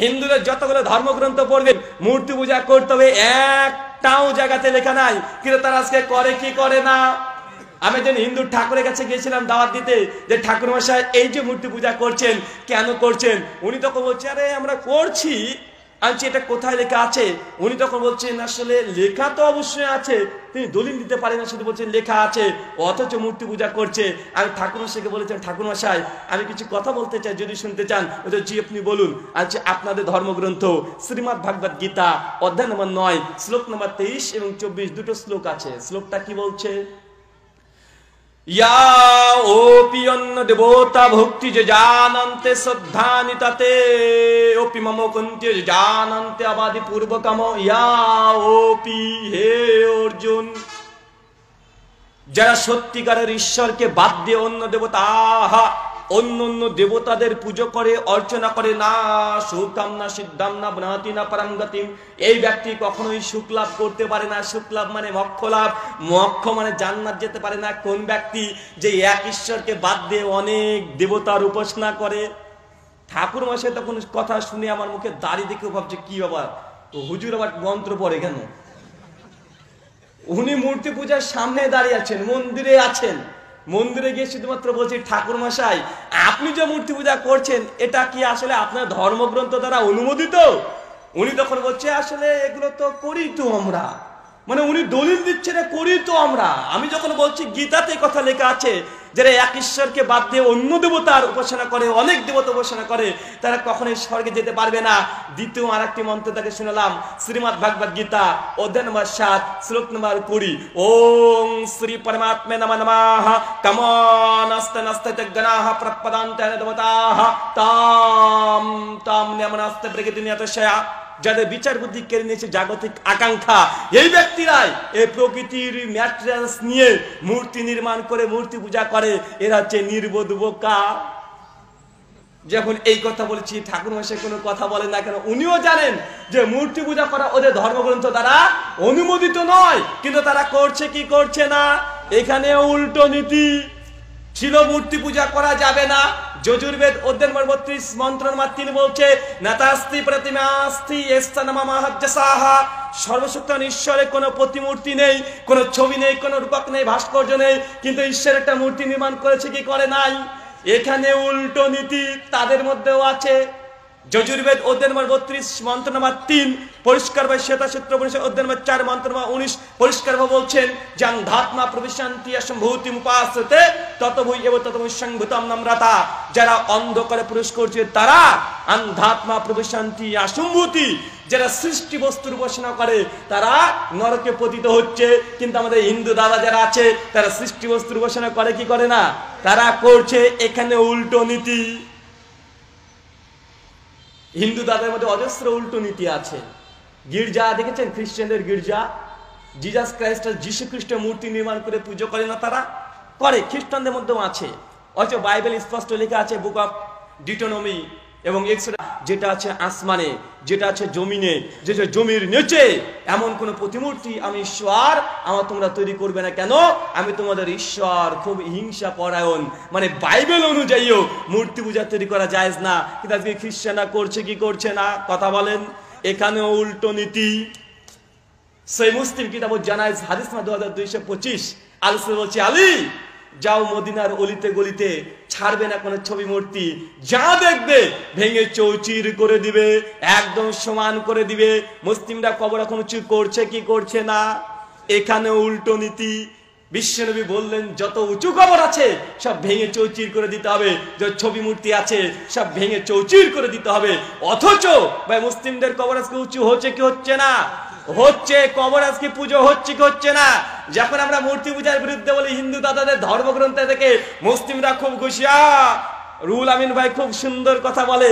হিন্দুদের যতগুলো ধর্মগ্রন্থ পড়বেন মূর্তি পূজা করতে হবে, একটাও জায়গাতে লেখা নাই। কিন্তু তারা আজকে করে কি করে না। আমি একজন হিন্দু ঠাকুরের কাছে গিয়েছিলাম দাওয়াত দিতে, যে ঠাকুর মশাই এই যে মূর্তি পূজা করছেন কেন করছেন? উনি তখন বলছে, আরে আমরা করছি। আনছি এটা কোথায় লেখা আছে? উনি তখন বলছেন, আসলে লেখা তো অবশ্যই আছে, তিনি দলিল দিতে পারেন না, শুধু বলছেন লেখা আছে, অথচ মূর্তি পূজা করছে। আমি ঠাকুর মশাইকে বলেছেন, ঠাকুর মশাই আমি কিছু কথা বলতে চাই, যদি শুনতে চান। জি আপনি বলুন। আচ্ছা, আপনাদের ধর্মগ্রন্থ শ্রীমদ ভাগবত গীতা অধ্যায় নম্বর 9 শ্লোক নম্বর 23 এবং 24 দুটো শ্লোক আছে। শ্লোকটা কি বলছে? या ओपि अन्य देवता भक्ति जे जानन्ते श्रद्धानि तते ओपि मम कुन्ति जे जानन्ते अबादि पूर्वकम या ओपि हे अर्जुन, যারা সত্যিকারের ঈশ্বরকে বাদ দিয়ে অন্য দেবতা অন্য অন্য দেবতাদের পুজো করে, অর্চনা করে, না সুকাম না সিদ্ধাম না বনাতি না পরম গতিম, এই ব্যক্তি কখনোই সুখ লাভ করতে পারে না। সুখ লাভ মানে মোক্ষ লাভ, মোক্ষ মানে জান্নাত যেতে পারে না। কোন ব্যক্তি যে এক ঈশ্বরকে বাদ দিয়ে অনেক দেবতার উপাসনা করে। ঠাকুর মশাই তখন কথা শুনে আমার মুখে দাড়ি দেখে ভাবছে কি আবার তো হুজুর আবার মন্ত্র পড়ে কেন? উনি মূর্তি পূজার সামনে দাঁড়িয়ে আছেন, মন্দিরে আছেন, মন্দিরে গিয়ে শুধুমাত্র বলছি, ঠাকুর মশাই আপনি যে মূর্তি পূজা করছেন এটা কি আসলে আপনার ধর্মগ্রন্থ দ্বারা অনুমোদিত? উনি তখন বলছে, আসলে এগুলো তো করি তো আমরা, মানে উনি দলিল দিচ্ছে না, করি তো আমরা। আমি যখন বলছি গীতাতে কথা লেখা আছে যারা এক ঈশ্বরকে বাদ দিয়ে অন্য দেবতার উপাসনা করে, অনেক দেবতা উপাসনা করে, তারা কখনোই স্বর্গে যেতে পারবে না। দ্বিতীয় আর একটি মন্ত্র তাকে শুনলাম, শ্রীমদ ভাগবত গীতা অধ্যায় নম্বর 7 শ্লোক নম্বর 20, ওং শ্রী পরমাত্মে নমঃ নমঃ কামানাস্তে নাস্তে গণাঃ প্রপদান্তে দেবতাঃ তাম তাম নমনাস্তে প্রকৃতিনিয়তশয়া। যাদের বিচার বুদ্ধি কেড়ে নিয়েছে জাগতিক আকাঙ্ক্ষা, এই ব্যক্তিরাই এই প্রকৃতির ম্যাটেরিয়ালস নিয়ে মূর্তি নির্মাণ করে মূর্তি পূজা করে। এরা হচ্ছে নির্বোধ বোকা। যখন এই কথা বলেছি, ঠাকুর মশাই কোনো কথা বলেন না কেন? উনিও জানেন যে মূর্তি পূজা করা ওদের ধর্মগ্রন্থ দ্বারা অনুমোদিত নয়, কিন্তু তারা করছে কি করছে না? এখানে উল্টো নীতি ছিল, মূর্তি পূজা করা যাবে না। যজুর্বেদ অধ্যায় নম্বর 32 মন্ত্র নম্বর 3 বলছে, নাতাস্তি প্রতিমাস্তি এস্তানামাহাজ্জাসাহ, সর্বশক্তিমান ঈশ্বরের কোনো প্রতিমূর্তি নেই, কোনো ছবি নেই, কোনো রূপক নেই, ভাস্কর্য নেই, কিন্তু ঈশ্বর একটা মূর্তি নির্মাণ করেছে কি করে নাই? এখানে উল্টো নীতি তাদের মধ্যেও আছে। যজুর্বেদ অধ্যায় নম্বর 32 মন্ত্র নম্বর 3 পরিষ্কারভাবে শ্বেতাসূত্র উপনিষদ অধ্যায় নম্বর 4 মন্ত্র নম্বর 19 পরিষ্কারভাবে বলছেন, যাং ধাত্মা প্রবিশন্তি সম্ভূতি উপাসতে ততভূ এব ততভূ সংভূতম নম্রতা। যারা অন্ধকারে প্রবেশ করছে তারা অন্ধাত্মা প্রবিশন্তি অসম্ভূতি, যারা সৃষ্টি বস্তুর উপাসনা করে তারা নরকে পতিত হচ্ছে। কিন্তু আমাদের হিন্দু দাদা যারা আছে তারা সৃষ্টি বস্তুর উপাসনা করে কি করে না? তারা করছে। এখানে উল্টো নীতি। হিন্দু দাদার মধ্যে অজস্র উল্টো নীতি আছে। গির্জা দেখেছেন, খ্রিস্টানদের গির্জা, জিজাস ক্রাইস্টের যীশু খ্রিস্টের মূর্তি নির্মাণ করে পুজো করে না? তারা করে, খ্রিস্টানদের মধ্যেও আছে। অথচ বাইবেল স্পষ্ট লেখা আছে, বুক অফ ডিটোনমি এবং এক্সোডাস, যেটা আছে আসমানে, যেটা আছে জমিনে, যেটা জমির নিচে, এমন কোন প্রতিমূর্তি আমি ঈশ্বর আমার তোমরা তৈরি করবে না। কেন? আমি তোমাদের ঈশ্বর খুব হিংসা পরায়ণ। মানে বাইবেল অনুযায়ীও মূর্তি পূজা তৈরি করা জায়েজ না, কিন্তু আজকে খ্রিস্টানরা করছে কি করছে না? কথা বলেন। এখানেও উল্টো নীতি। সেই মুসলিম কিতাব জানায় হাদিস 2225 আলোচনা বলছে, আলী যাও মদিনার অলিতে গলিতে, ছাড়বে না কোনো ছবি মূর্তি, যা দেখবে ভেঙে চৌচির করে দিবে, একদম সমান করে দিবে। মুসলিমরা কবর এখন উঁচু করছে কি করছে না? এখানে উল্টো নীতি। বিশ্বনবী বললেন, যত উঁচু কবর আছে সব ভেঙে চৌচির করে দিতে হবে, যত ছবি মূর্তি আছে সব ভেঙে চৌচির করে দিতে হবে। অথচ ভাই মুসলিমদের কবর আজকে উঁচু হচ্ছে কি হচ্ছে না? হচ্ছে। কবর আজকে পুজো হচ্ছে কি হচ্ছে না? যখন আমরা মূর্তি পূজার বিরুদ্ধে বলি, হিন্দু দাদাদের ধর্মগ্রন্থ থেকে মুসলিমরা খুব খুশি। রুহুল আমিন ভাই খুব সুন্দর কথা বলে।